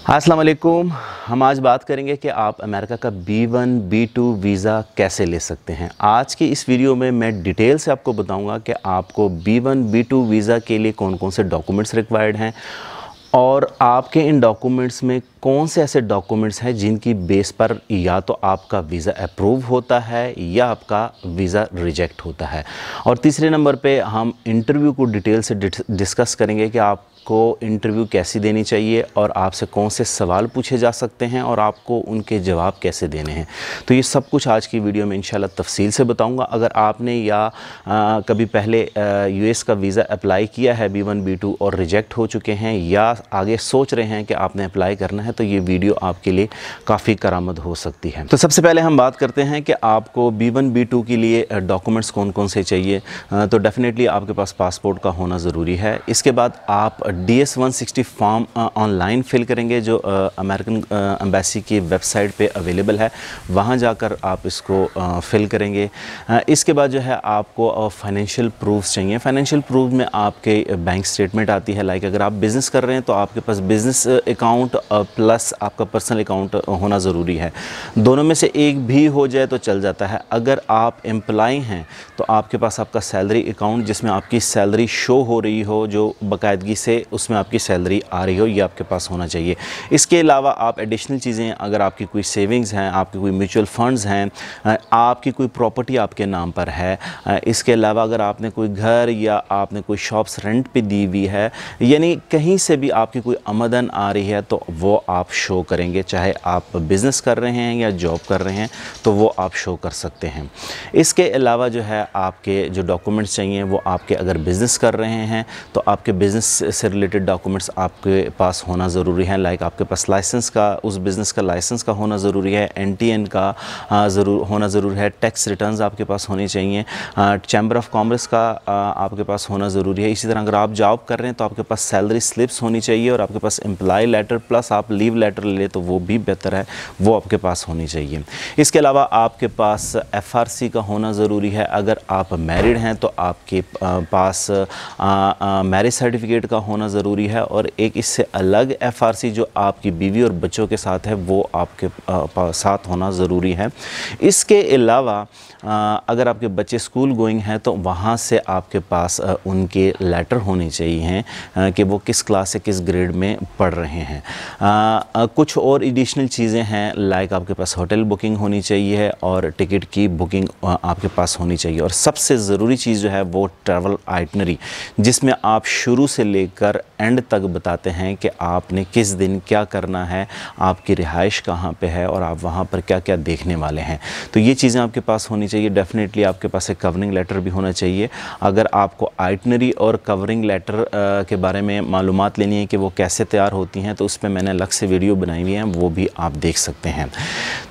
अस्सलाम वालेकुम। हम आज बात करेंगे कि आप अमेरिका का B1 B2 वीज़ा कैसे ले सकते हैं। आज की इस वीडियो में मैं डिटेल से आपको बताऊंगा कि आपको B1 B2 वीज़ा के लिए कौन कौन से डॉक्यूमेंट्स रिक्वायर्ड हैं और आपके इन डॉक्यूमेंट्स में कौन से ऐसे डॉक्यूमेंट्स हैं जिनकी बेस पर या तो आपका वीज़ा अप्रूव होता है या आपका वीज़ा रिजेक्ट होता है। और तीसरे नंबर पे हम इंटरव्यू को डिटेल से डिस्कस करेंगे कि आपको इंटरव्यू कैसी देनी चाहिए और आपसे कौन से सवाल पूछे जा सकते हैं और आपको उनके जवाब कैसे देने हैं। तो ये सब कुछ आज की वीडियो में इंशाल्लाह तफसील से बताऊंगा। अगर आपने या कभी पहले यूएस का वीज़ा अप्लाई किया है B1 B2 और रिजेक्ट हो चुके हैं या आगे सोच रहे हैं कि आपने अप्लाई करना है तो ये वीडियो आपके लिए काफ़ी करामद हो सकती है। तो सबसे पहले हम बात करते हैं कि आपको B1 B2 के लिए डॉक्यूमेंट्स कौन कौन से चाहिए। तो डेफिनेटली आपके पास पासपोर्ट का होना ज़रूरी है। इसके बाद आप DS-160 फॉर्म ऑनलाइन फिल करेंगे जो अमेरिकन एम्बेसी की वेबसाइट पे अवेलेबल है, वहाँ जाकर आप इसको फिल करेंगे। इसके बाद जो है आपको फाइनेंशियल प्रूफ्स चाहिए। फाइनेंशियल प्रूफ में आपके बैंक स्टेटमेंट आती है। लाइक अगर आप बिज़नेस कर रहे हैं तो आपके पास बिज़नेस अकाउंट प्लस आपका पर्सनल अकाउंट होना ज़रूरी है। दोनों में से एक भी हो जाए तो चल जाता है। अगर आप एम्प्लॉय हैं तो आपके पास आपका सैलरी अकाउंट जिसमें आपकी सैलरी शो हो रही हो, जो बाकायदगी से उसमें आपकी सैलरी आ रही हो, ये आपके पास होना चाहिए। इसके अलावा आप एडिशनल चीज़ें, अगर आपकी कोई सेविंग्स हैं, आपकी कोई म्यूचुअल फंड्स हैं, आपकी कोई प्रॉपर्टी आपके नाम पर है, इसके अलावा अगर आपने कोई घर या आपने कोई शॉप्स रेंट पे दी हुई है, यानी कहीं से भी आपकी कोई आमदन आ रही है तो वो आप शो करेंगे। चाहे आप बिज़नेस कर रहे हैं या जॉब कर रहे हैं तो वो आप शो कर सकते हैं। इसके अलावा जो है आपके जो डॉक्यूमेंट्स चाहिए वो आपके, अगर बिज़नेस कर रहे हैं तो आपके बिज़नेस से रिलेटेड डॉक्यूमेंट्स आपके पास होना ज़रूरी है। लाइक आपके पास लाइसेंस का, उस बिज़नेस का लाइसेंस का होना ज़रूरी है, NTN का होना ज़रूरी है, टैक्स रिटर्न्स आपके पास होने चाहिए, चैम्बर ऑफ कॉमर्स का आपके पास होना ज़रूरी है। इसी तरह अगर आप जॉब कर रहे हैं तो आपके पास सैलरी स्लिप्स होनी चाहिए और आपके पास एम्प्लॉय लेटर प्लस आप लीव लेटर ले तो वो भी बेहतर है, वो आपके पास होनी चाहिए। इसके अलावा आपके पास FRC का होना ज़रूरी है। अगर आप मैरिड हैं तो आपके पास मैरिज सर्टिफिकेट का होना ज़रूरी है और एक इससे अलग FRC जो आपकी बीवी और बच्चों के साथ है वो आपके साथ होना ज़रूरी है। इसके अलावा अगर आपके बच्चे स्कूल गोइंग हैं तो वहाँ से आपके पास उनके लेटर होने चाहिए कि वो किस क्लास से किस ग्रेड में पढ़ रहे हैं। कुछ और एडिशनल चीज़ें हैं, लाइक आपके पास होटल बुकिंग होनी चाहिए और टिकट की बुकिंग आपके पास होनी चाहिए। और सबसे ज़रूरी चीज़ जो है वो ट्रैवल आइटनरी, जिसमें आप शुरू से लेकर एंड तक बताते हैं कि आपने किस दिन क्या करना है, आपकी रिहाइश कहाँ पे है और आप वहाँ पर क्या क्या देखने वाले हैं। तो ये चीज़ें आपके पास होनी चाहिए। डेफिनेटली आपके पास एक कवरिंग लेटर भी होना चाहिए। अगर आपको आइटनरी और कवरिंग लेटर के बारे में मालूमात लेनी है कि वो कैसे तैयार होती हैं तो उस पर मैंने अलग से वीडियो बनाई हुई हैं, वो भी आप देख सकते हैं।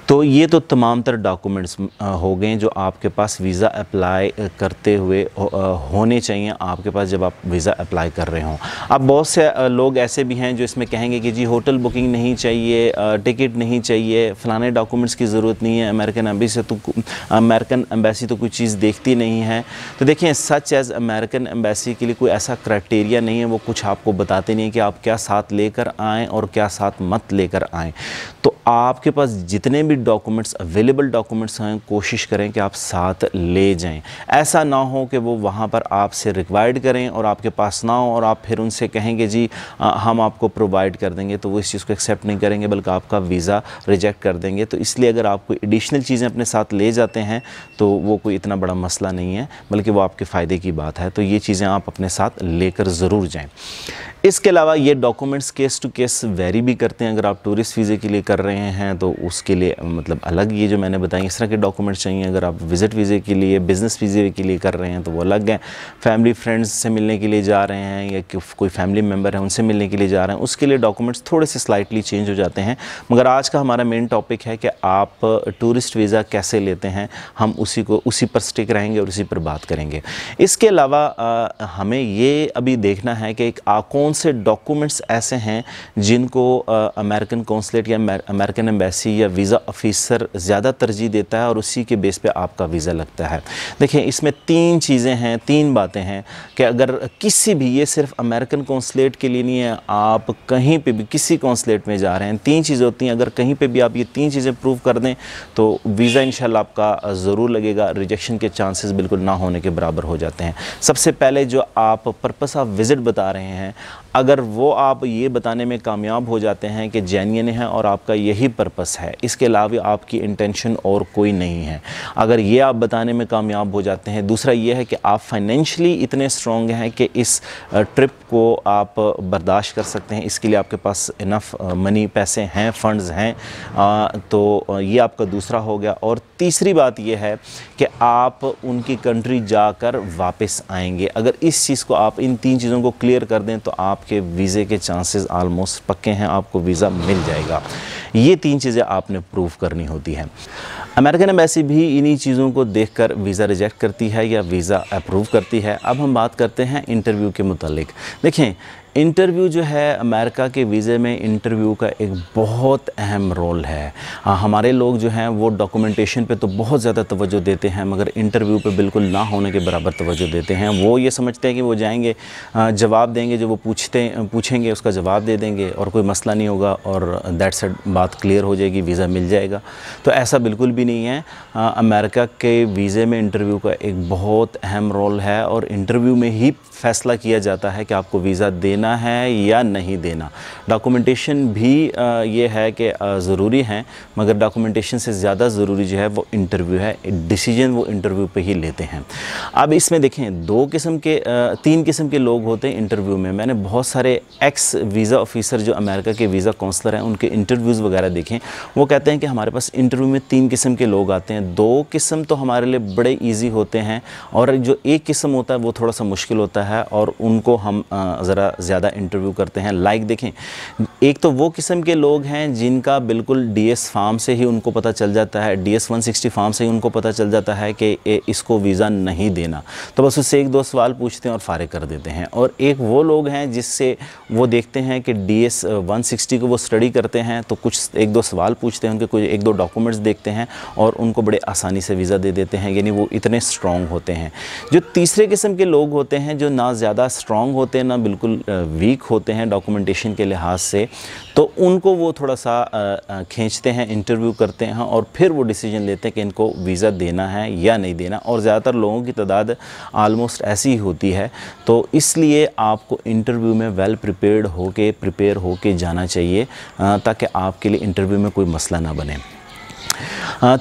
तो ये तो तमाम तर डॉक्यूमेंट्स हो गए जो आपके पास वीज़ा अप्लाई करते हुए होने चाहिए आपके पास जब आप वीज़ा अप्लाई कर रहे हों। अब बहुत से लोग ऐसे भी हैं जो इसमें कहेंगे कि जी होटल बुकिंग नहीं चाहिए, टिकट नहीं चाहिए, फ़लाने डॉक्यूमेंट्स की ज़रूरत नहीं है, अमेरिकन एम्बेसी तो कोई चीज़ देखती नहीं है। तो देखिए, सच एज़ अमेरिकन एम्बेसी के लिए कोई ऐसा क्राइटेरिया नहीं है, वो कुछ आपको बताते नहीं है कि आप क्या साथ लेकर आएँ और क्या साथ मत लेकर आएँ। तो आपके पास जितने भी डॉक्यूमेंट्स अवेलेबल डॉक्यूमेंट्स हैं कोशिश करें कि आप साथ ले जाएं। ऐसा ना हो कि वो वहाँ पर आपसे रिक्वायर्ड करें और आपके पास ना हो और आप फिर उनसे कहेंगे जी हम आपको प्रोवाइड कर देंगे, तो वो इस चीज़ को एक्सेप्ट नहीं करेंगे बल्कि आपका वीज़ा रिजेक्ट कर देंगे। तो इसलिए अगर आप कोई एडिशनल चीज़ें अपने साथ ले जाते हैं तो वो कोई इतना बड़ा मसला नहीं है, बल्कि वो आपके फ़ायदे की बात है। तो ये चीज़ें आप अपने साथ लेकर ज़रूर जाएँ। इसके अलावा ये documents case to case vary भी करते हैं। अगर आप टूरिस्ट वीज़े के लिए कर रहे हैं तो उसके लिए मतलब अलग ये जो मैंने बताई इस तरह के डॉक्यूमेंट्स चाहिए। अगर आप विज़िट वीज़े के लिए, बिज़नेस वीज़े के लिए कर रहे हैं तो वो अलग है। फैमिली फ्रेंड्स से मिलने के लिए जा रहे हैं या कोई फैमिली मेम्बर है उनसे मिलने के लिए जा रहे हैं, उसके लिए डॉक्यूमेंट्स थोड़े से स्लाइटली चेंज हो जाते हैं। मगर आज का हमारा मेन टॉपिक है कि आप टूरिस्ट वीज़ा कैसे लेते हैं, हम उसी पर स्टिक रहेंगे और उसी पर बात करेंगे। इसके अलावा हमें ये अभी देखना है कि कौन से डॉक्यूमेंट्स ऐसे हैं जिनको अमेरिकन कौंसलेट या अमेरिकन एम्बेसी या वीज़ा ऑफिसर ज़्यादा तरजीह देता है और उसी के बेस पे आपका वीज़ा लगता है। देखिए, इसमें तीन चीज़ें हैं, तीन बातें हैं कि अगर किसी भी, ये सिर्फ अमेरिकन अमेरिकन कॉन्सुलेट के लिए नहीं है, आप कहीं पे भी किसी कॉन्सुलेट में जा रहे हैं, 3 चीज़ें होती हैं, अगर कहीं पे भी आप ये 3 चीज़ें प्रूव कर दें तो वीज़ा इंशाल्लाह आपका ज़रूर लगेगा। रिजेक्शन के चांसेस बिल्कुल ना होने के बराबर हो जाते हैं। सबसे पहले जो आप पर्पस ऑफ विज़िट बता रहे हैं, अगर वो आप ये बताने में कामयाब हो जाते हैं कि जेन्युइन है और आपका यही पर्पस है, इसके अलावा आपकी इंटेंशन और कोई नहीं है, अगर ये आप बताने में कामयाब हो जाते हैं। दूसरा ये है कि आप फाइनेंशियली इतने स्ट्रॉन्ग हैं कि इस ट्रिप को आप बर्दाश्त कर सकते हैं, इसके लिए आपके पास इनफ मनी, पैसे हैं, फंड्स हैं, तो ये आपका दूसरा हो गया। और तीसरी बात ये है कि आप उनकी कंट्री जाकर वापस आएंगे। अगर इस चीज़ को आप, इन 3 चीज़ों को क्लियर कर दें तो आपके वीज़े के चांसेस ऑलमोस्ट पक्के हैं, आपको वीज़ा मिल जाएगा। ये 3 चीज़ें आपने प्रूव करनी होती हैं। अमेरिकन एम्बेसी भी इन्हीं चीज़ों को देखकर वीज़ा रिजेक्ट करती है या वीज़ा अप्रूव करती है। अब हम बात करते हैं इंटरव्यू के मुतालिक। देखें, इंटरव्यू जो है अमेरिका के वीज़े में, इंटरव्यू का एक बहुत अहम रोल है। हमारे लोग जो हैं वो डॉक्यूमेंटेशन पे तो बहुत ज़्यादा तवज्जो देते हैं, मगर इंटरव्यू पे बिल्कुल ना होने के बराबर तवज्जो देते हैं। वो ये समझते हैं कि वो जाएंगे, जवाब देंगे, जो वो पूछेंगे उसका जवाब दे देंगे और कोई मसला नहीं होगा और दैट्स इट, बात क्लियर हो जाएगी, वीज़ा मिल जाएगा। तो ऐसा बिल्कुल भी नहीं है। अमेरिका के वीज़े में इंटरव्यू का एक बहुत अहम रोल है और इंटरव्यू में ही फ़ैसला किया जाता है कि आपको वीज़ा देना है या नहीं देना। डॉक्यूमेंटेशन भी ये है कि ज़रूरी है, मगर डॉक्यूमेंटेशन से ज़्यादा ज़रूरी जो है वो इंटरव्यू है। डिसीजन वो इंटरव्यू पे ही लेते हैं। अब इसमें देखें 3 किस्म के लोग होते हैं इंटरव्यू में। मैंने बहुत सारे एक्स वीज़ा ऑफिसर जो अमेरिका के वीज़ा काउंसलर हैं उनके इंटरव्यूज़ वगैरह देखें, वो कहते हैं कि हमारे पास इंटरव्यू में 3 किस्म के लोग आते हैं। 2 किस्म तो हमारे लिए बड़े ईजी होते हैं और जो एक किस्म होता है वो थोड़ा सा मुश्किल होता है और उनको हम ज़रा ज़्यादा इंटरव्यू करते हैं। लाइक देखें, एक तो वो किस्म के लोग हैं जिनका बिल्कुल डीएस फार्म से ही उनको पता चल जाता है, डीएस 160 फार्म से ही उनको पता चल जाता है कि इसको वीज़ा नहीं देना, तो बस उससे 1-2 सवाल पूछते हैं और फारिग कर देते हैं। और एक वो लोग हैं जिससे वो देखते हैं कि डीएस 160 को वो स्टडी करते हैं, तो कुछ 1-2 सवाल पूछते हैं, उनके कुछ 1-2 डॉक्यूमेंट्स देखते हैं और उनको बड़े आसानी से वीज़ा दे देते हैं, यानी वो इतने स्ट्रॉन्ग होते हैं। जो तीसरे किस्म के लोग होते हैं, जो ना ज़्यादा स्ट्रॉन्ग होते हैं ना बिल्कुल वीक होते हैं डॉक्यूमेंटेशन के लिहाज से, तो उनको वो थोड़ा सा खींचते हैं, इंटरव्यू करते हैं और फिर वो डिसीजन लेते हैं कि इनको वीज़ा देना है या नहीं देना। और ज़्यादातर लोगों की तादाद आलमोस्ट ऐसी ही होती है, तो इसलिए आपको इंटरव्यू में वेल प्रिपेयर होके जाना चाहिए ताकि आपके लिए इंटरव्यू में कोई मसला ना बने।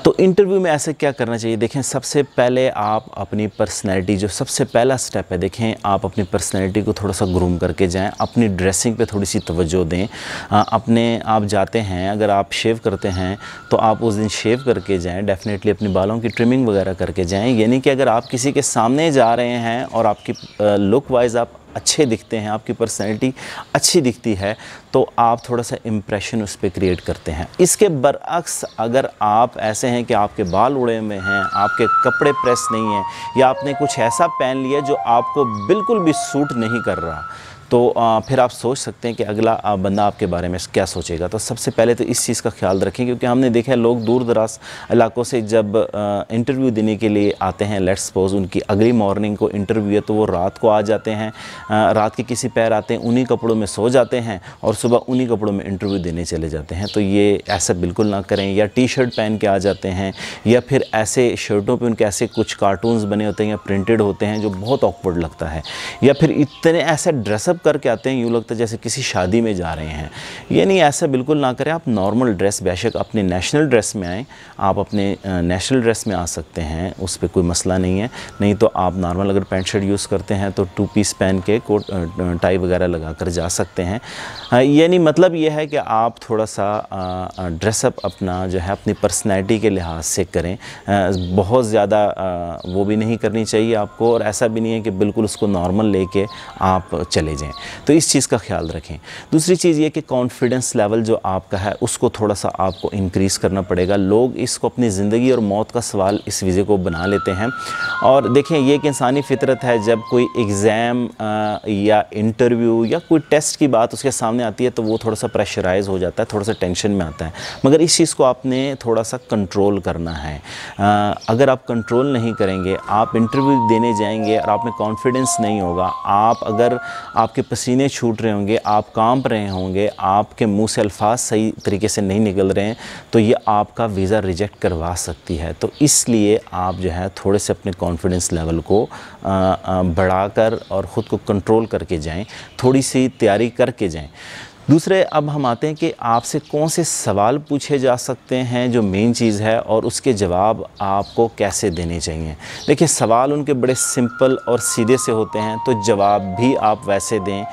तो इंटरव्यू में ऐसे क्या करना चाहिए? देखें, सबसे पहले आप अपनी पर्सनैलिटी, जो सबसे पहला स्टेप है, देखें आप अपनी पर्सनैलिटी को थोड़ा सा ग्रूम करके जाएं, अपनी ड्रेसिंग पे थोड़ी सी तवज्जो दें। आप जाते हैं, अगर आप शेव करते हैं तो आप उस दिन शेव करके जाएं, डेफिनेटली अपने बालों की ट्रिमिंग वगैरह करके जाएं। यानी कि अगर आप किसी के सामने जा रहे हैं और आपकी लुक वाइज आप अच्छे दिखते हैं, आपकी पर्सनैलिटी अच्छी दिखती है, तो आप थोड़ा सा इम्प्रेशन उस पर क्रिएट करते हैं। इसके बरअक्स अगर आप ऐसे हैं कि आपके बाल उड़े हुए हैं, आपके कपड़े प्रेस नहीं हैं, या आपने कुछ ऐसा पहन लिया जो आपको बिल्कुल भी सूट नहीं कर रहा, तो फिर आप सोच सकते हैं कि अगला बंदा आपके बारे में क्या सोचेगा। तो सबसे पहले तो इस चीज़ का ख्याल रखें, क्योंकि हमने देखा है लोग दूर दराज इलाकों से जब इंटरव्यू देने के लिए आते हैं, लेट्स सपोज उनकी अगली मॉर्निंग को इंटरव्यू है, तो वो रात को आ जाते हैं, रात के किसी पैर आते हैं, उन्हीं कपड़ों में सो जाते हैं और सुबह उन्हीं कपड़ों में इंटरव्यू देने चले जाते हैं। तो ये ऐसा बिल्कुल ना करें। या टी शर्ट पहन के आ जाते हैं, या फिर ऐसे शर्टों पर उनके ऐसे कुछ कार्टून्स बने होते हैं या प्रिंटेड होते हैं जो बहुत ऑकवर्ड लगता है, या फिर इतने ऐसे ड्रेसअप करके आते हैं यूँ लगता है जैसे किसी शादी में जा रहे हैं। ये नहीं, ऐसा बिल्कुल ना करें। आप नॉर्मल ड्रेस, बेशक अपने नेशनल ड्रेस में आएँ, आप अपने नेशनल ड्रेस में आ सकते हैं, उस पर कोई मसला नहीं है। नहीं तो आप नॉर्मल अगर पैंट शर्ट यूज़ करते हैं तो 2 पीस पहन के कोट टाई वगैरह लगा कर जा सकते हैं। यानी मतलब ये है कि आप थोड़ा सा ड्रेसअप अपना जो है अपनी पर्सनैलिटी के लिहाज से करें। बहुत ज़्यादा वो भी नहीं करनी चाहिए आपको, और ऐसा भी नहीं है कि बिल्कुल उसको नॉर्मल लेके आप चले जाएं। तो इस चीज़ का ख्याल रखें। दूसरी चीज़ ये कि कॉन्फिडेंस लेवल जो आपका है उसको थोड़ा सा आपको इंक्रीज़ करना पड़ेगा। लोग इसको अपनी ज़िंदगी और मौत का सवाल इस वीज़े को बना लेते हैं। और देखें, ये एक इंसानी फितरत है, जब कोई एग्ज़ाम या इंटरव्यू या कोई टेस्ट की बात उसके सामने आती है तो वो थोड़ा सा प्रेशराइज़ हो जाता है, थोड़ा सा टेंशन में आता है। मगर इस चीज़ को आपने थोड़ा सा कंट्रोल करना है। अगर आप कंट्रोल नहीं करेंगे, आप इंटरव्यू देने जाएंगे और आप में कॉन्फिडेंस नहीं होगा, अगर आप आपके पसीने छूट रहे होंगे, आप कांप रहे होंगे, आपके मुंह से अल्फाज सही तरीके से नहीं निकल रहे हैं, तो ये आपका वीज़ा रिजेक्ट करवा सकती है। तो इसलिए आप जो है थोड़े से अपने कॉन्फिडेंस लेवल को बढ़ाकर और ख़ुद को कंट्रोल करके जाएं, थोड़ी सी तैयारी करके जाएं। दूसरे, अब हम आते हैं कि आपसे कौन से सवाल पूछे जा सकते हैं, जो मेन चीज़ है, और उसके जवाब आपको कैसे देने चाहिए। देखिए, सवाल उनके बड़े सिंपल और सीधे से होते हैं, तो जवाब भी आप वैसे दें।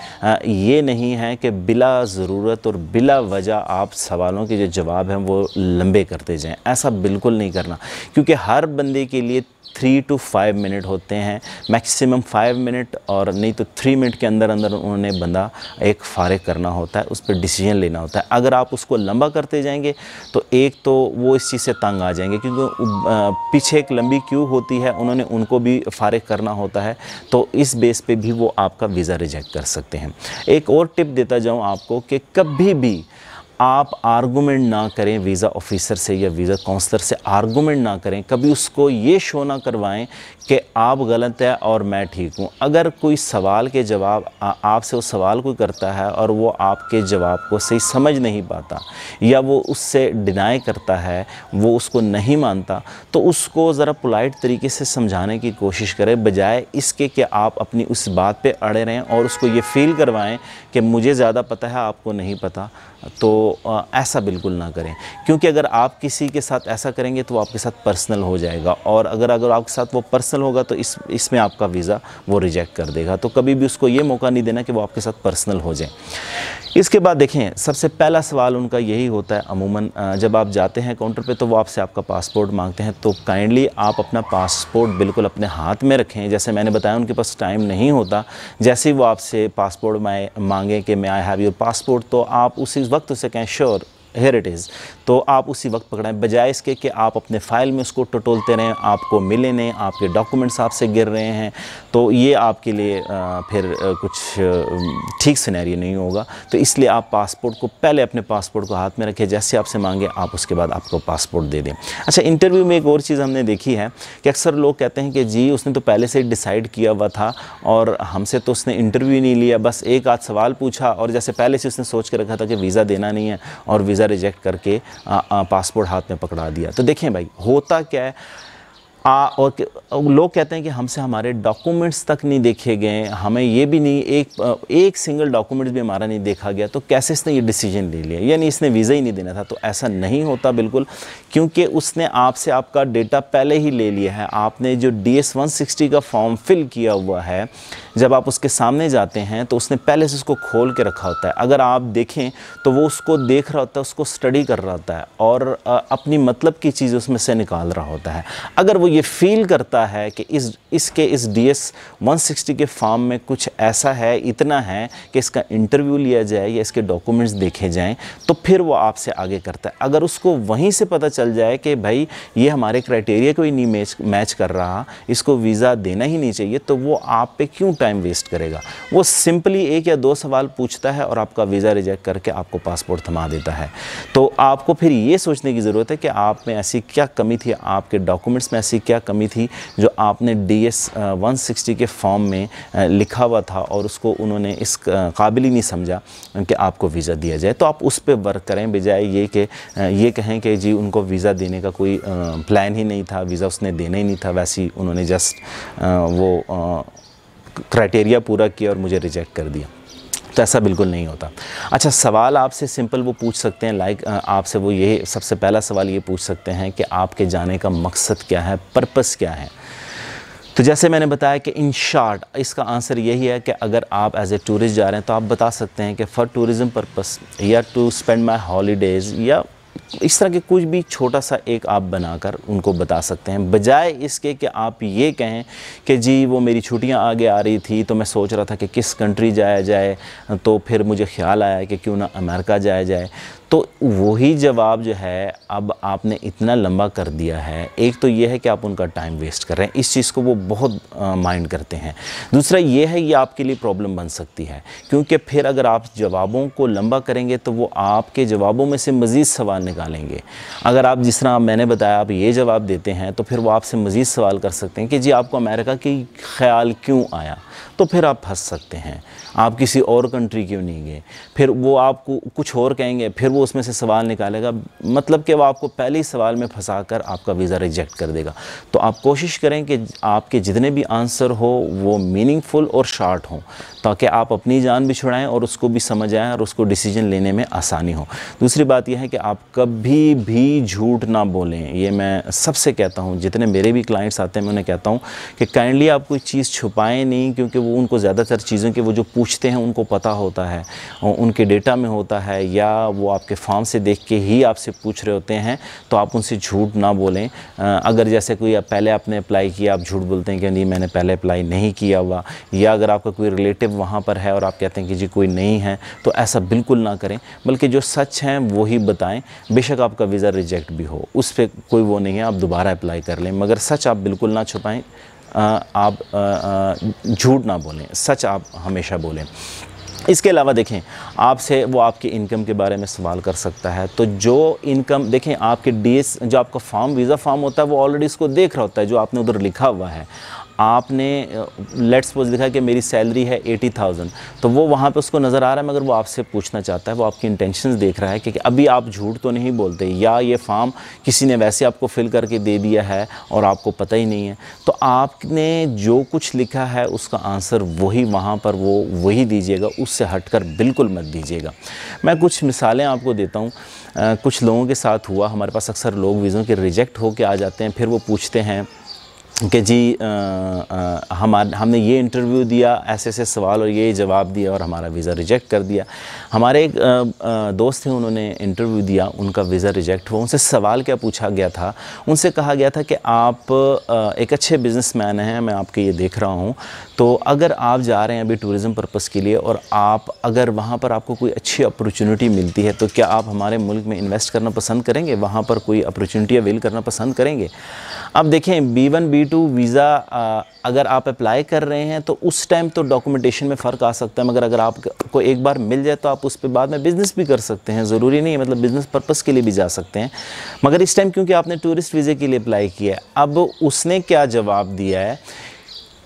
ये नहीं है कि बिला ज़रूरत और बिला वजह आप सवालों के जो जवाब हैं वो लंबे करते जाएं। ऐसा बिल्कुल नहीं करना, क्योंकि हर बंदे के लिए 3 to 5 मिनट होते हैं, मैक्सिमम 5 मिनट, और नहीं तो 3 मिनट के अंदर अंदर उन्होंने बंदा एक फ़ारिग करना होता है, उस पर डिसीजन लेना होता है। अगर आप उसको लंबा करते जाएंगे तो एक तो वो इस चीज़ से तंग आ जाएंगे, क्योंकि पीछे एक लंबी क्यू होती है, उन्होंने उनको भी फ़ारिग करना होता है, तो इस बेस पे भी वो आपका वीज़ा रिजेक्ट कर सकते हैं। एक और टिप देता जाऊँ आपको कि कभी भी आप आर्गूमेंट ना करें वीज़ा ऑफिसर से या वीज़ा काउंसलर से, आर्गूमेंट ना करें, कभी उसको ये शो ना करवाएं कि आप गलत है और मैं ठीक हूँ। अगर कोई सवाल के जवाब आपसे उस सवाल कोई करता है और वो आपके जवाब को सही समझ नहीं पाता या वो उससे डिनाई करता है, वो उसको नहीं मानता, तो उसको ज़रा पोलाइट तरीके से समझाने की कोशिश करें, बजाय इसके कि आप अपनी उस बात पे अड़े रहें और उसको ये फ़ील करवाएं कि मुझे ज़्यादा पता है, आपको नहीं पता। तो ऐसा बिल्कुल ना करें, क्योंकि अगर आप किसी के साथ ऐसा करेंगे तो वो आपके साथ पर्सनल हो जाएगा, और अगर आपके साथ वो पर्सनल होगा तो इसमें आपका वीज़ा वो रिजेक्ट कर देगा। तो कभी भी उसको ये मौका नहीं देना कि वो आपके साथ पर्सनल हो जाए। इसके बाद देखें, सबसे पहला सवाल उनका यही होता है अमूमन, जब आप जाते हैं काउंटर पे तो वो आपसे आपका पासपोर्ट मांगते हैं। तो काइंडली आप अपना पासपोर्ट बिल्कुल अपने हाथ में रखें। जैसे मैंने बताया, उनके पास टाइम नहीं होता, जैसे ही वो आपसे पासपोर्ट मांगे कि मैं आई हैव योर पासपोर्ट, तो आप उसी वक्त उसे कहें श्योर हेयर इट इज़, तो आप उसी वक्त पकड़ाएं, बजाय इसके कि आप अपने फ़ाइल में उसको टटोलते रहें, आपको मिले नहीं, आपके डॉक्यूमेंट्स आपसे गिर रहे हैं, तो ये आपके लिए फिर कुछ ठीक सिनेरियो नहीं होगा। तो इसलिए आप पासपोर्ट को पहले अपने पासपोर्ट को हाथ में रखें, जैसे आपसे मांगे आप उसके बाद आपको पासपोर्ट दे दें। अच्छा, इंटरव्यू में एक और चीज़ हमने देखी है कि अक्सर लोग कहते हैं कि जी उसने तो पहले से ही डिसाइड किया हुआ था और हमसे तो उसने इंटरव्यू नहीं लिया, बस एक आध सवाल पूछा और जैसे पहले से उसने सोच के रखा था कि वीज़ा देना नहीं है और वीज़ा रिजेक्ट करके पासपोर्ट हाथ में पकड़ा दिया। तो देखें भाई, होता क्या है, और लोग कहते हैं कि हमसे हमारे डॉक्यूमेंट्स तक नहीं देखे गए, हमें ये भी नहीं, एक सिंगल डॉक्यूमेंट्स भी हमारा नहीं देखा गया, तो कैसे इसने ये डिसीजन ले लिया, यानी इसने वीज़ा ही नहीं देना था। तो ऐसा नहीं होता बिल्कुल, क्योंकि उसने आपसे आपका डेटा पहले ही ले लिया है। आपने जो DS 160 का फॉर्म फिल किया हुआ है, जब आप उसके सामने जाते हैं तो उसने पहले से उसको खोल के रखा होता है। अगर आप देखें तो वो उसको देख रहा होता है, उसको स्टडी कर रहा होता है और अपनी मतलब की चीज़ उसमें से निकाल रहा होता है। अगर वो ये फील करता है कि इस DS 160 के फॉर्म में कुछ ऐसा है, इतना है कि इसका इंटरव्यू लिया जाए या इसके डॉक्यूमेंट्स देखे जाएं, तो फिर वो आपसे आगे करता है। अगर उसको वहीं से पता चल जाए कि भाई ये हमारे क्राइटेरिया को ही नहीं मैच कर रहा, इसको वीज़ा देना ही नहीं चाहिए, तो वो आप पे क्यों टाइम वेस्ट करेगा। वो सिंपली 1 या 2 सवाल पूछता है और आपका वीज़ा रिजेक्ट करके आपको पासपोर्ट थमा देता है। तो आपको फिर ये सोचने की ज़रूरत है कि आप में ऐसी क्या कमी थी, आपके डॉक्यूमेंट्स में ऐसी क्या कमी थी जो आपने DS 160 के फॉर्म में लिखा हुआ था और उसको उन्होंने इस काबिल ही नहीं समझा कि आपको वीज़ा दिया जाए। तो आप उस पर वर्क करें, बजाय ये कि ये कहें कि जी उनको वीज़ा देने का कोई प्लान ही नहीं था, वीज़ा उसने देना ही नहीं था, वैसे ही उन्होंने जस्ट वो क्राइटेरिया पूरा किया और मुझे रिजेक्ट कर दिया। तो ऐसा बिल्कुल नहीं होता। अच्छा, सवाल आपसे सिंपल वो पूछ सकते हैं, लाइक आपसे वो ये सबसे पहला सवाल ये पूछ सकते हैं कि आपके जाने का मकसद क्या है, पर्पस क्या है। तो जैसे मैंने बताया कि इन शॉर्ट इसका आंसर यही है कि अगर आप एज ए टूरिस्ट जा रहे हैं तो आप बता सकते हैं कि फॉर टूरिज़म पर्पस या टू स्पेंड माई हॉलीडेज़, या इस तरह के कुछ भी छोटा सा एक आप बनाकर उनको बता सकते हैं, बजाय इसके कि आप ये कहें कि जी वो मेरी छुट्टियां आगे आ रही थी तो मैं सोच रहा था कि किस कंट्री जाया जाए, तो फिर मुझे ख्याल आया कि क्यों ना अमेरिका जाया जाए। तो वही जवाब जो है अब आपने इतना लंबा कर दिया है। एक तो ये है कि आप उनका टाइम वेस्ट कर रहे हैं, इस चीज़ को वो बहुत माइंड करते हैं। दूसरा ये है, ये आपके लिए प्रॉब्लम बन सकती है, क्योंकि फिर अगर आप जवाबों को लंबा करेंगे तो वो आपके जवाबों में से मज़ीद सवाल निकालेंगे। अगर आप जिस तरह मैंने बताया आप ये जवाब देते हैं तो फिर वो आपसे मज़ीद सवाल कर सकते हैं कि जी आपको अमेरिका की ख्याल क्यों आया, तो फिर आप फंस सकते हैं। आप किसी और कंट्री क्यों नहीं गए, फिर वो आपको कुछ और कहेंगे, फिर वो उसमें से सवाल निकालेगा, मतलब कि वो आपको पहले ही सवाल में फंसाकर आपका वीज़ा रिजेक्ट कर देगा। तो आप कोशिश करें कि आपके जितने भी आंसर हो वो मीनिंगफुल और शार्ट हों, ताकि आप अपनी जान भी छुड़ाएं और उसको भी समझ आएँ और उसको डिसीजन लेने में आसानी हो। दूसरी बात यह है कि आप कभी भी झूठ ना बोलें। ये मैं सबसे कहता हूँ, जितने मेरे भी क्लाइंट्स आते हैं मैं उन्हें कहता हूँ कि काइंडली आप कोई चीज़ छुपाएं नहीं, क्योंकि वो उनको ज़्यादातर चीज़ों के वो जो पूछते हैं उनको पता होता है, उनके डेटा में होता है, या वो आपके फॉर्म से देख के ही आपसे पूछ रहे होते हैं। तो आप उनसे झूठ ना बोलें। अगर जैसे कोई पहले आपने अप्लाई किया, आप झूठ बोलते हैं कि नहीं मैंने पहले अप्लाई नहीं किया हुआ, या अगर आपका कोई रिलेटिव वहाँ पर है और आप कहते हैं कि जी कोई नहीं है, तो ऐसा बिल्कुल ना करें, बल्कि जो सच हैं वो ही बताएं। बेशक आपका वीज़ा रिजेक्ट भी हो, उस पर कोई वो नहीं है, आप दोबारा अप्लाई कर लें, मगर सच आप बिल्कुल ना छुपाएं। आप झूठ ना बोलें, सच आप हमेशा बोलें। इसके अलावा देखें, आपसे वो आपके इनकम के बारे में सवाल कर सकता है। तो जो इनकम देखें, आपके डीएस जो आपका फॉर्म वीज़ा फॉर्म होता है वो ऑलरेडी इसको देख रहा होता है, जो आपने उधर लिखा हुआ है। आपने लेट्स सपोज लिखा है कि मेरी सैलरी है 80,000, तो वो वहाँ पे उसको नज़र आ रहा है, मगर वो आपसे पूछना चाहता है, वो आपकी इंटेंशंस देख रहा है कि अभी आप झूठ तो नहीं बोलते, या ये फॉर्म किसी ने वैसे आपको फिल करके दे दिया है और आपको पता ही नहीं है। तो आपने जो कुछ लिखा है उसका आंसर वही वहाँ पर वही दीजिएगा, उससे हटकर बिल्कुल मत दीजिएगा। मैं कुछ मिसालें आपको देता हूँ। कुछ लोगों के साथ हुआ, हमारे पास अक्सर लोग वीज़ों के रिजेक्ट होकर आ जाते हैं, फिर वो पूछते हैं कि जी हमने ये इंटरव्यू दिया, ऐसे ऐसे सवाल और ये जवाब दिया और हमारा वीज़ा रिजेक्ट कर दिया। हमारे एक दोस्त थे, उन्होंने इंटरव्यू दिया, उनका वीज़ा रिजेक्ट हुआ। उनसे सवाल क्या पूछा गया था, उनसे कहा गया था कि आप एक अच्छे बिजनेसमैन हैं, मैं आपके ये देख रहा हूँ, तो अगर आप जा रहे हैं अभी टूरिज़म पर्पज़ के लिए और आप अगर वहाँ पर आपको कोई अच्छी अपॉर्चुनिटी मिलती है, तो क्या आप हमारे मुल्क में इन्वेस्ट करना पसंद करेंगे, वहाँ पर कोई अपॉर्चुनिटी अवेल करना पसंद करेंगे? अब देखें, B1 B2 वीज़ा अगर आप अप्लाई कर रहे हैं तो उस टाइम तो डॉक्यूमेंटेशन में फ़र्क आ सकता है, मगर अगर आपको एक बार मिल जाए तो आप उस पर बाद में बिज़नेस भी कर सकते हैं। ज़रूरी नहीं है, मतलब बिज़नेस पर्पज़ के लिए भी जा सकते हैं। मगर इस टाइम क्योंकि आपने टूरिस्ट वीज़े के लिए अप्लाई किया है, अब उसने क्या जवाब दिया है,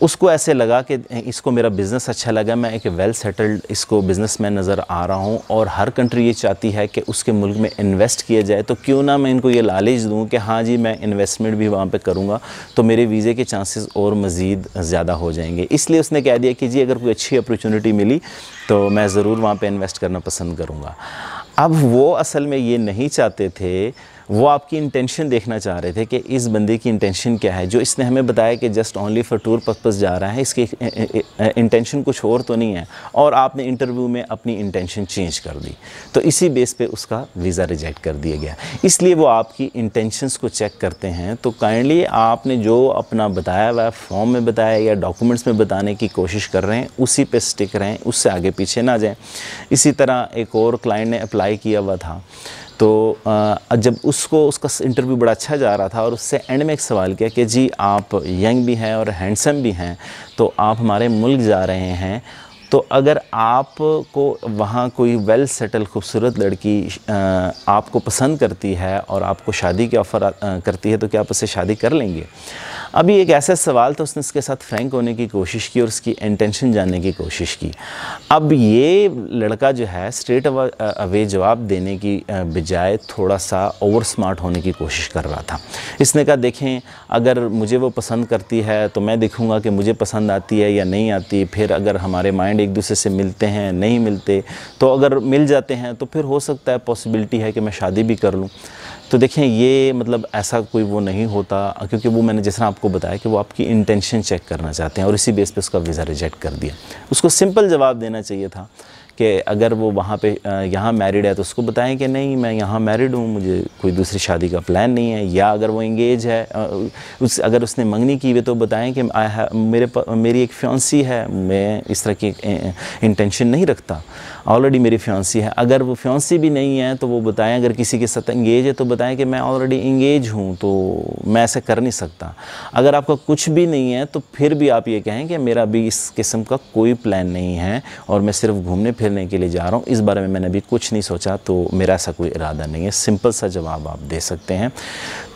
उसको ऐसे लगा कि इसको मेरा बिज़नेस अच्छा लगा, मैं एक वेल सेटल्ड इसको बिज़नेसमैन नज़र आ रहा हूँ और हर कंट्री ये चाहती है कि उसके मुल्क में इन्वेस्ट किया जाए, तो क्यों ना मैं इनको ये लालच दूँ कि हाँ जी मैं इन्वेस्टमेंट भी वहाँ पे करूँगा, तो मेरे वीज़े के चांसेस और मज़ीद ज़्यादा हो जाएंगे। इसलिए उसने कह दिया कि जी अगर कोई अच्छी अपॉर्चुनिटी मिली तो मैं ज़रूर वहाँ पर इन्वेस्ट करना पसंद करूँगा। अब वो असल में ये नहीं चाहते थे, वो आपकी इंटेंशन देखना चाह रहे थे कि इस बंदे की इंटेंशन क्या है। जो इसने हमें बताया कि just only for tour purpose जा रहा है, इसकी इंटेंशन कुछ और तो नहीं है, और आपने इंटरव्यू में अपनी इंटेंशन चेंज कर दी, तो इसी बेस पे उसका वीज़ा रिजेक्ट कर दिया गया। इसलिए वो आपकी इंटेंशंस को चेक करते हैं। तो काइंडली आपने जो अपना बताया हुआ फॉर्म में बताया या डॉक्यूमेंट्स में बताने की कोशिश कर रहे हैं, उसी पे स्टिक रहें, उससे आगे पीछे ना जाएँ। इसी तरह एक और क्लाइंट ने अप्लाई किया हुआ था, तो जब उसका इंटरव्यू बड़ा अच्छा जा रहा था और उससे एंड में एक सवाल किया कि जी आप यंग भी हैं और हैंडसम भी हैं, तो आप हमारे मुल्क जा रहे हैं, तो अगर आपको वहाँ कोई वेल सेटल खूबसूरत लड़की आपको पसंद करती है और आपको शादी की ऑफ़र करती है, तो क्या आप उससे शादी कर लेंगे? अभी एक ऐसा सवाल था, उसने उसके साथ फ्रैंक होने की कोशिश की और उसकी इंटेंशन जानने की कोशिश की। अब ये लड़का जो है स्ट्रेट अवे जवाब देने की बजाय थोड़ा सा ओवर स्मार्ट होने की कोशिश कर रहा था। इसने कहा देखें, अगर मुझे वो पसंद करती है तो मैं देखूंगा कि मुझे पसंद आती है या नहीं आती, फिर अगर हमारे माइंड एक दूसरे से मिलते हैं नहीं मिलते, तो अगर मिल जाते हैं तो फिर हो सकता है पॉसिबिलिटी है कि मैं शादी भी कर लूँ। तो देखें, ये मतलब ऐसा कोई वो नहीं होता, क्योंकि वो मैंने जैसा आपको बताया कि वो आपकी इंटेंशन चेक करना चाहते हैं और इसी बेस पे उसका वीज़ा रिजेक्ट कर दिया। उसको सिंपल जवाब देना चाहिए था कि अगर वो वहाँ पे यहाँ मैरिड है तो उसको बताएं कि नहीं मैं यहाँ मैरिड हूँ, मुझे कोई दूसरी शादी का प्लान नहीं है। या अगर वो इंगेज है, अगर उसने मंगनी की हुई तो बताएं कि मेरी एक फियांसी है, मैं इस तरह की इंटेंशन नहीं रखता। ऑलरेडी मेरी फियांसी है। अगर वो फियांसी भी नहीं है तो वो बताएं, अगर किसी के साथ इंगेज है तो बताएं कि मैं ऑलरेडी इंगेज हूँ तो मैं ऐसे कर नहीं सकता। अगर आपका कुछ भी नहीं है तो फिर भी आप ये कहें कि मेरा भी इस किस्म का कोई प्लान नहीं है और मैं सिर्फ घूमने फिरने के लिए जा रहा हूँ, इस बारे में मैंने अभी कुछ नहीं सोचा, तो मेरा ऐसा कोई इरादा नहीं है। सिंपल सा जवाब आप दे सकते हैं।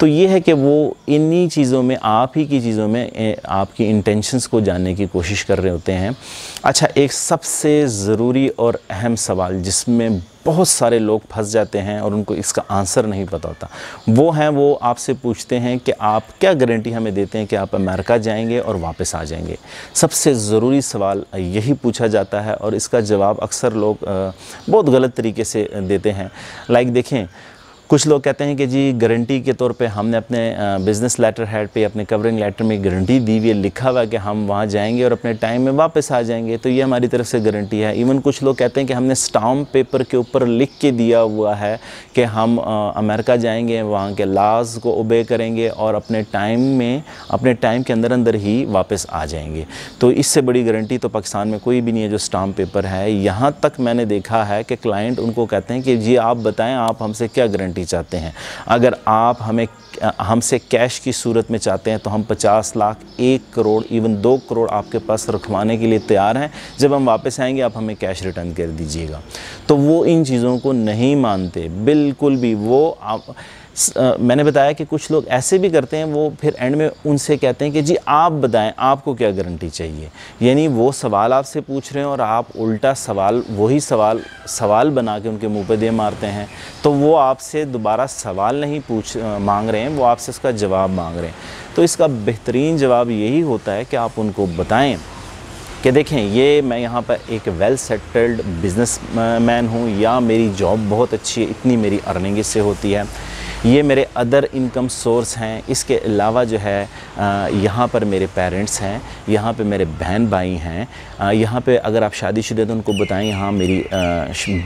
तो ये है कि वो इन्हीं चीज़ों में, आप ही की चीज़ों में आपकी इंटेंशंस को जानने की कोशिश कर रहे होते हैं। अच्छा, एक सबसे ज़रूरी और अहम सवाल जिसमें बहुत सारे लोग फंस जाते हैं और उनको इसका आंसर नहीं पता होता, वो आपसे पूछते हैं कि आप क्या गारंटी हमें देते हैं कि आप अमेरिका जाएंगे और वापस आ जाएंगे। सबसे ज़रूरी सवाल यही पूछा जाता है और इसका जवाब अक्सर लोग बहुत गलत तरीके से देते हैं। लाइक देखें, कुछ लोग कहते हैं कि जी गारंटी के तौर पे हमने अपने बिज़नेस लेटर हेड पे, अपने कवरिंग लेटर में गारंटी दी हुई है, लिखा हुआ है कि हम वहाँ जाएंगे और अपने टाइम में वापस आ जाएंगे, तो ये हमारी तरफ से गारंटी है। इवन कुछ लोग कहते हैं कि हमने स्टाम्प पेपर के ऊपर लिख के दिया हुआ है कि हम अमेरिका जाएंगे, वहाँ के लॉज को ओबे करेंगे और अपने टाइम के अंदर अंदर ही वापस आ जाएंगे। तो इससे बड़ी गारंटी तो पाकिस्तान में कोई भी नहीं है जो स्टाम्प पेपर है। यहाँ तक मैंने देखा है कि क्लाइंट उनको कहते हैं कि जी आप बताएं, आप हमसे क्या गारंटी चाहते हैं। अगर आप हमसे कैश की सूरत में चाहते हैं तो हम 50 लाख, 1 करोड़, इवन 2 करोड़ आपके पास रखवाने के लिए तैयार हैं। जब हम वापस आएंगे आप हमें कैश रिटर्न कर दीजिएगा। तो वो इन चीज़ों को नहीं मानते बिल्कुल भी। मैंने बताया कि कुछ लोग ऐसे भी करते हैं, वो फिर एंड में उनसे कहते हैं कि जी आप बताएं आपको क्या गारंटी चाहिए। यानी वो सवाल आपसे पूछ रहे हैं और आप उल्टा वही सवाल बना के उनके मुंह पे दे मारते हैं। तो वो आपसे दोबारा सवाल नहीं मांग रहे हैं, वो आपसे उसका जवाब मांग रहे हैं। तो इसका बेहतरीन जवाब यही होता है कि आप उनको बताएं कि देखें, ये मैं यहाँ पर एक वेल सेटल्ड बिजनेसमैन हूँ, या मेरी जॉब बहुत अच्छी है, इतनी मेरी अर्निंग इससे होती है, ये मेरे अदर इनकम सोर्स हैं। इसके अलावा जो है यहाँ पर मेरे पेरेंट्स हैं, यहाँ पे मेरे बहन भाई हैं, यहाँ पे अगर आप शादीशुदा तो उनको बताएं यहाँ मेरी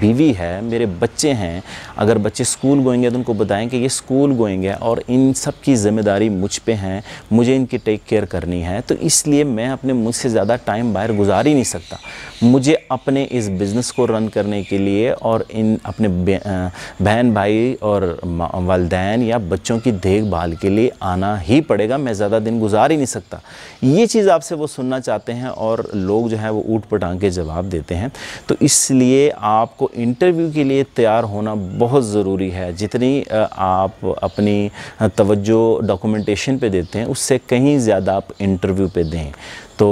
बीवी है, मेरे बच्चे हैं। अगर बच्चे स्कूल गोएंगे तो उनको बताएं कि ये स्कूल गोएंगे और इन सब की ज़िम्मेदारी मुझ पे हैं, मुझे इनकी टेक केयर करनी है। तो इसलिए मैं अपने मुझसे ज़्यादा टाइम बाहर गुजार ही नहीं सकता। मुझे अपने इस बिज़नेस को रन करने के लिए और इन अपने बहन भाई और वालिदैन या बच्चों की देखभाल के लिए आना ही पड़ेगा। मैं ज़्यादा दिन गुजार ही नहीं सकता। ये चीज़ आपसे वो सुनना चाहते हैं और लोग जो है वो ऊट पटांग के जवाब देते हैं। तो इसलिए आपको इंटरव्यू के लिए तैयार होना बहुत ज़रूरी है। जितनी आप अपनी तवज्जो डॉक्यूमेंटेशन पे देते हैं उससे कहीं ज़्यादा आप इंटरव्यू पे दें। तो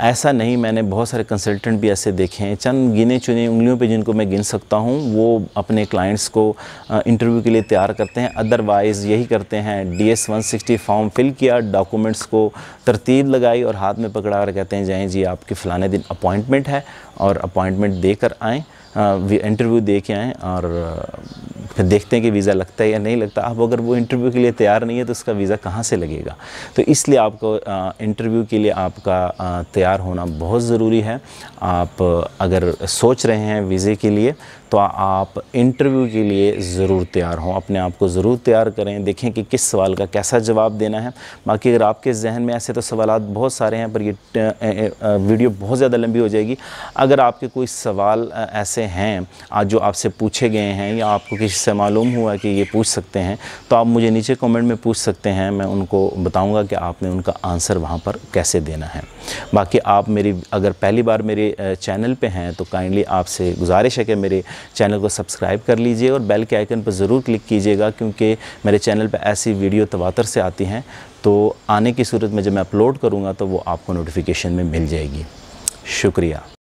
ऐसा नहीं, मैंने बहुत सारे कंसल्टेंट भी ऐसे देखे हैं, चंद गिने चुने उंगलियों पे जिनको मैं गिन सकता हूँ, वो अपने क्लाइंट्स को इंटरव्यू के लिए तैयार करते हैं। अदरवाइज़ यही करते हैं, DS 160 फॉर्म फिल किया, डॉक्यूमेंट्स को तरतीब लगाई और हाथ में पकड़ा कर कहते हैं जाएँ जी आपके फ़लाने दिन अपॉइंटमेंट है और अपॉइंटमेंट देकर आएँ, इंटरव्यू दे के आएँ और फिर देखते हैं कि वीज़ा लगता है या नहीं लगता। अब अगर वो इंटरव्यू के लिए तैयार नहीं है तो उसका वीज़ा कहाँ से लगेगा। तो इसलिए आपको इंटरव्यू के लिए आपका तैयार होना बहुत ज़रूरी है। आप अगर सोच रहे हैं वीज़े के लिए तो आप इंटरव्यू के लिए ज़रूर तैयार हों, अपने आप को ज़रूर तैयार करें, देखें कि किस सवाल का कैसा जवाब देना है। बाकी अगर आपके जहन में ऐसे तो सवालात बहुत सारे हैं, पर ये वीडियो बहुत ज़्यादा लंबी हो जाएगी। अगर आपके कोई सवाल ऐसे हैं आज जो आपसे पूछे गए हैं या आपको किसी से मालूम हुआ कि ये पूछ सकते हैं, तो आप मुझे नीचे कमेंट में पूछ सकते हैं। मैं उनको बताऊँगा कि आपने उनका आंसर वहाँ पर कैसे देना है। बाकी आप अगर पहली बार मेरे चैनल पे हैं तो काइंडली आपसे गुजारिश है कि मेरे चैनल को सब्सक्राइब कर लीजिए और बेल के आइकन पर ज़रूर क्लिक कीजिएगा, क्योंकि मेरे चैनल पे ऐसी वीडियो तवातर से आती हैं, तो आने की सूरत में जब मैं अपलोड करूँगा तो वो आपको नोटिफिकेशन में मिल जाएगी। शुक्रिया।